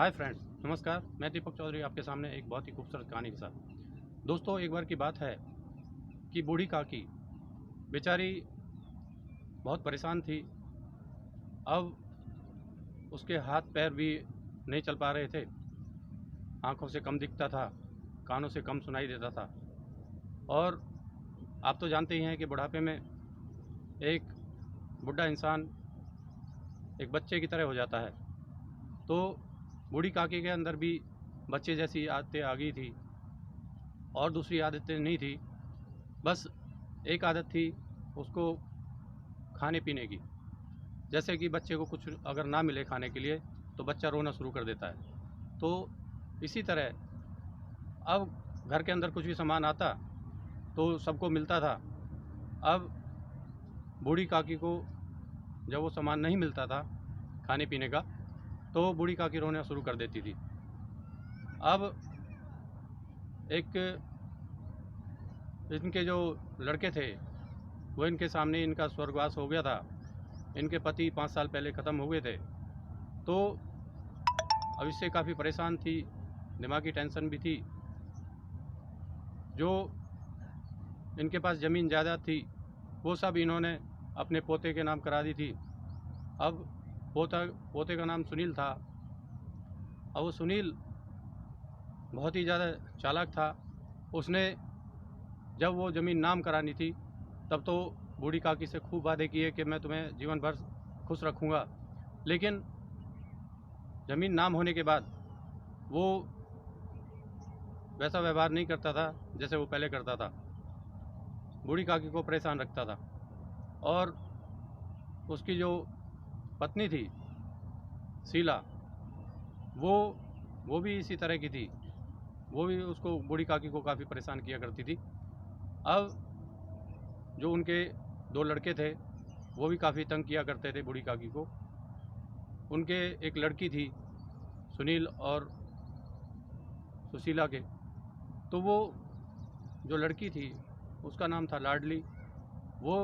Hi friends, नमस्कार। मैं दीपक चौधरी आपके सामने एक बहुत ही खूबसूरत कहानी के साथ। दोस्तों, एक बार की बात है कि बूढ़ी काकी बेचारी बहुत परेशान थी। अब उसके हाथ पैर भी नहीं चल पा रहे थे, आंखों से कम दिखता था, कानों से कम सुनाई देता था। और आप तो जानते ही हैं कि बुढ़ापे में एक बुढ़ा इंसान एक बच्चे की तरह हो जाता है। तो बूढ़ी काकी के अंदर भी बच्चे जैसी आदतें आ गई थी और दूसरी आदतें नहीं थी। बस एक आदत थी उसको खाने पीने की। जैसे कि बच्चे को कुछ अगर ना मिले खाने के लिए तो बच्चा रोना शुरू कर देता है। तो इसी तरह अब घर के अंदर कुछ भी सामान आता तो सबको मिलता था। अब बूढ़ी काकी को जब वो सामान नहीं मिलता था खाने पीने का तो बूढ़ी काकी रोना शुरू कर देती थी। अब एक इनके जो लड़के थे वो इनके सामने इनका स्वर्गवास हो गया था। इनके पति 5 साल पहले ख़त्म हो गए थे। तो अब इससे काफ़ी परेशान थी, दिमागी टेंशन भी थी। जो इनके पास ज़मीन जायदाद थी वो सब इन्होंने अपने पोते के नाम करा दी थी। अब पोते का नाम सुनील था। अब वो सुनील बहुत ही ज़्यादा चालाक था। उसने जब वो ज़मीन नाम करानी थी तब तो बूढ़ी काकी से खूब वादे किए कि मैं तुम्हें जीवन भर खुश रखूँगा। लेकिन ज़मीन नाम होने के बाद वो वैसा व्यवहार नहीं करता था जैसे वो पहले करता था। बूढ़ी काकी को परेशान रखता था। और उसकी जो पत्नी थी शीला, वो भी इसी तरह की थी। वो भी उसको बूढ़ी काकी को काफ़ी परेशान किया करती थी। अब जो उनके 2 लड़के थे वो भी काफ़ी तंग किया करते थे बूढ़ी काकी को। उनके एक लड़की थी सुनील और सुशीला के। तो वो जो लड़की थी उसका नाम था लाडली। वो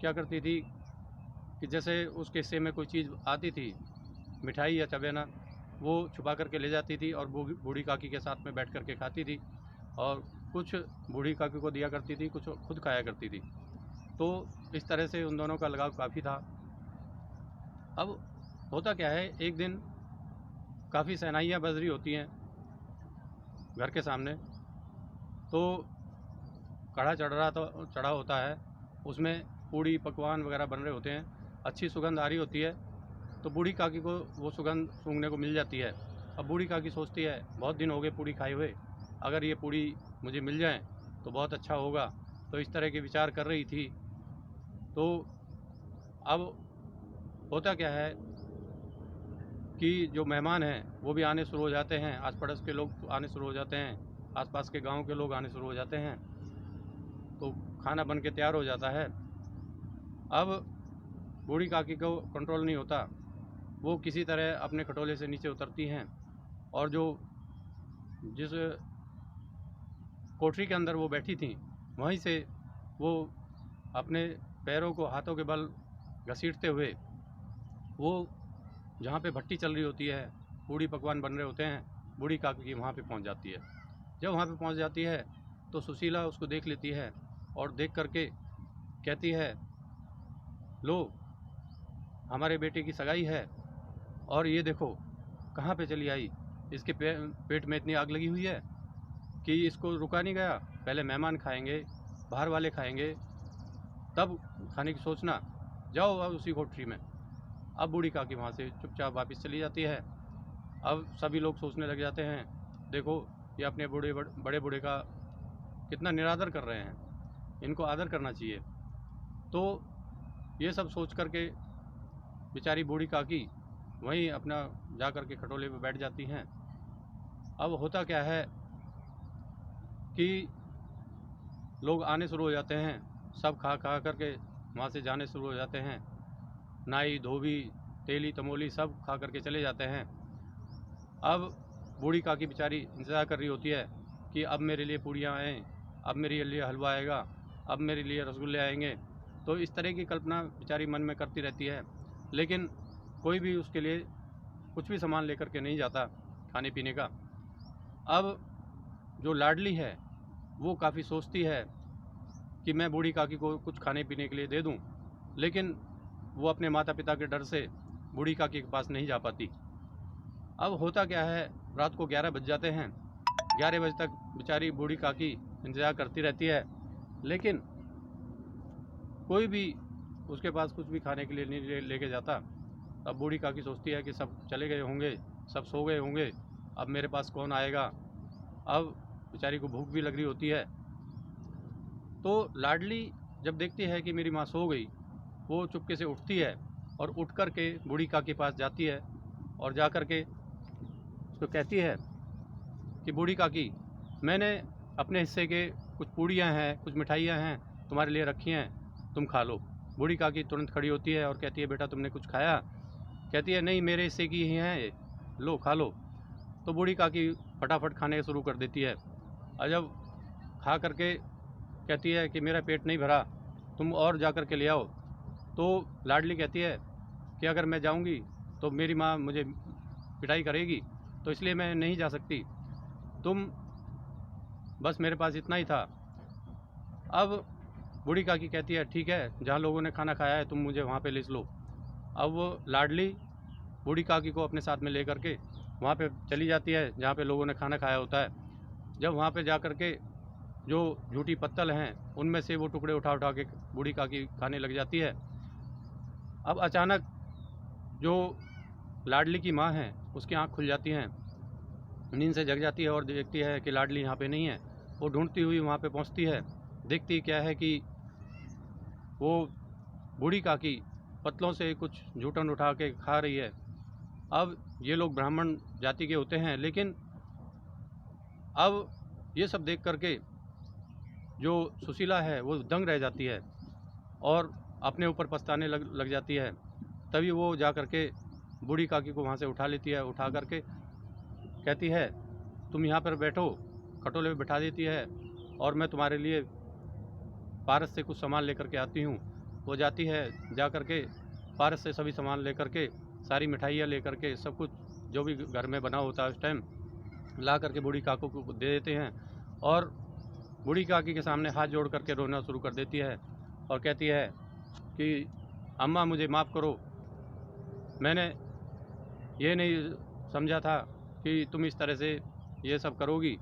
क्या करती थी कि जैसे उसके हिस्से में कोई चीज़ आती थी, मिठाई या चबेना, वो छुपा करके ले जाती थी और बूढ़ी काकी के साथ में बैठ करके खाती थी। और कुछ बूढ़ी काकी को दिया करती थी, कुछ खुद खाया करती थी। तो इस तरह से उन दोनों का लगाव काफ़ी था। अब होता क्या है, एक दिन काफ़ी शहनाइयाँ बज रही होती हैं घर के सामने। तो कढ़ा चढ़ा होता है, उसमें पूड़ी पकवान वगैरह बन रहे होते हैं। अच्छी सुगंध आ रही होती है तो बूढ़ी काकी को वो सुगंध सूंघने को मिल जाती है। अब बूढ़ी काकी सोचती है बहुत दिन हो गए पूड़ी खाए हुए, अगर ये पूड़ी मुझे मिल जाए तो बहुत अच्छा होगा। तो इस तरह के विचार कर रही थी। तो अब होता क्या है कि जो मेहमान हैं वो भी आने शुरू हो जाते हैं, आस पड़ोस के लोग आने शुरू हो जाते हैं, आसपास के गांव के लोग आने शुरू हो जाते हैं। तो खाना बन के तैयार हो जाता है। अब बूढ़ी काकी को कंट्रोल नहीं होता, वो किसी तरह अपने खटोले से नीचे उतरती हैं और जो जिस कोठरी के अंदर वो बैठी थी वहीं से वो अपने पैरों को हाथों के बल घसीटते हुए वो जहाँ पे भट्टी चल रही होती है, पूड़ी पकवान बन रहे होते हैं, बूढ़ी काकी की वहाँ पे पहुँच जाती है। जब वहाँ पे पहुँच जाती है तो सुशीला उसको देख लेती है और देख करके कहती है, लो, हमारे बेटे की सगाई है और ये देखो कहाँ पे चली आई। इसके पेट में इतनी आग लगी हुई है कि इसको रुका नहीं गया। पहले मेहमान खाएंगे, बाहर वाले खाएंगे, तब खाने की सोचना। जाओ अब उसी कोठरी में। अब बूढ़ी काकी वहाँ से चुपचाप वापस चली जाती है। अब सभी लोग सोचने लग जाते हैं, देखो ये अपने बड़े बूढ़े का कितना निरादर कर रहे हैं, इनको आदर करना चाहिए। तो ये सब सोच करके बेचारी बूढ़ी काकी वहीं अपना जा कर के खटोले पे बैठ जाती हैं। अब होता क्या है कि लोग आने शुरू हो जाते हैं, सब खा खा करके वहाँ से जाने शुरू हो जाते हैं। नाई धोबी तेली तमोली सब खा करके चले जाते हैं। अब बूढ़ी काकी बेचारी इंतज़ार कर रही होती है कि अब मेरे लिए पूड़ियाँ आएँ, अब मेरे लिए हलवा आएगा, अब मेरे लिए रसगुल्ले आएंगे। तो इस तरह की कल्पना बेचारी मन में करती रहती है, लेकिन कोई भी उसके लिए कुछ भी सामान लेकर के नहीं जाता खाने पीने का। अब जो लाडली है वो काफ़ी सोचती है कि मैं बूढ़ी काकी को कुछ खाने पीने के लिए दे दूं, लेकिन वो अपने माता पिता के डर से बूढ़ी काकी के पास नहीं जा पाती। अब होता क्या है, रात को 11 बज जाते हैं। 11 बजे तक बेचारी बूढ़ी काकी इंतज़ार करती रहती है, लेकिन कोई भी उसके पास कुछ भी खाने के लिए नहीं लेके जाता। अब बूढ़ी काकी सोचती है कि सब चले गए होंगे, सब सो गए होंगे, अब मेरे पास कौन आएगा। अब बेचारी को भूख भी लग रही होती है। तो लाडली जब देखती है कि मेरी माँ सो गई, वो चुपके से उठती है और उठ कर के बूढ़ी काकी के पास जाती है और जा कर के उसको कहती है कि बूढ़ी काकी, मैंने अपने हिस्से के कुछ पूड़ियाँ हैं, कुछ मिठाइयाँ हैं तुम्हारे लिए रखी हैं, तुम खा लो। बूढ़ी काकी तुरंत खड़ी होती है और कहती है, बेटा तुमने कुछ खाया? कहती है, नहीं, मेरे हिस्से की ही हैं ये, लो खा लो। तो बूढ़ी काकी फटाफट खाने शुरू कर देती है और जब खा करके कहती है कि मेरा पेट नहीं भरा, तुम और जा कर के ले आओ। तो लाडली कहती है कि अगर मैं जाऊंगी तो मेरी माँ मुझे पिटाई करेगी, तो इसलिए मैं नहीं जा सकती, तुम बस मेरे पास इतना ही था। अब बूढ़ी काकी कहती है, ठीक है, जहाँ लोगों ने खाना खाया है तुम मुझे वहाँ पे ले चलो। अब वो लाडली बूढ़ी काकी को अपने साथ में ले करके वहाँ पे चली जाती है जहाँ पे लोगों ने खाना खाया होता है। जब वहाँ पे जा कर के जो झूठी पत्तल हैं उनमें से वो टुकड़े उठा उठा के बूढ़ी काकी खाने लग जाती है। अब अचानक जो लाडली की माँ है उसकी आँख खुल जाती हैं, नींद से जग जाती है और देखती है कि लाडली यहाँ पे नहीं है। वो ढूंढती हुई वहाँ पे पहुँचती है, देखती क्या है कि वो बूढ़ी काकी पत्तलों से कुछ जूठन उठा के खा रही है। अब ये लोग ब्राह्मण जाति के होते हैं, लेकिन अब ये सब देख करके जो सुशीला है वो दंग रह जाती है और अपने ऊपर पछताने लग जाती है। तभी वो जा करके बूढ़ी काकी को वहाँ से उठा लेती है, उठा करके कहती है, तुम यहाँ पर बैठो, खटोले पे बिठा देती है और मैं तुम्हारे लिए पारस से कुछ सामान लेकर के आती हूँ। वो जाती है, जा कर के पारस से सभी सामान लेकर के, सारी मिठाइयाँ लेकर के, सब कुछ जो भी घर में बना होता है उस टाइम ला करके बूढ़ी काकू को दे देते हैं और बूढ़ी काकी के सामने हाथ जोड़ करके रोना शुरू कर देती है और कहती है कि अम्मा मुझे माफ़ करो, मैंने ये नहीं समझा था कि तुम इस तरह से ये सब करोगी।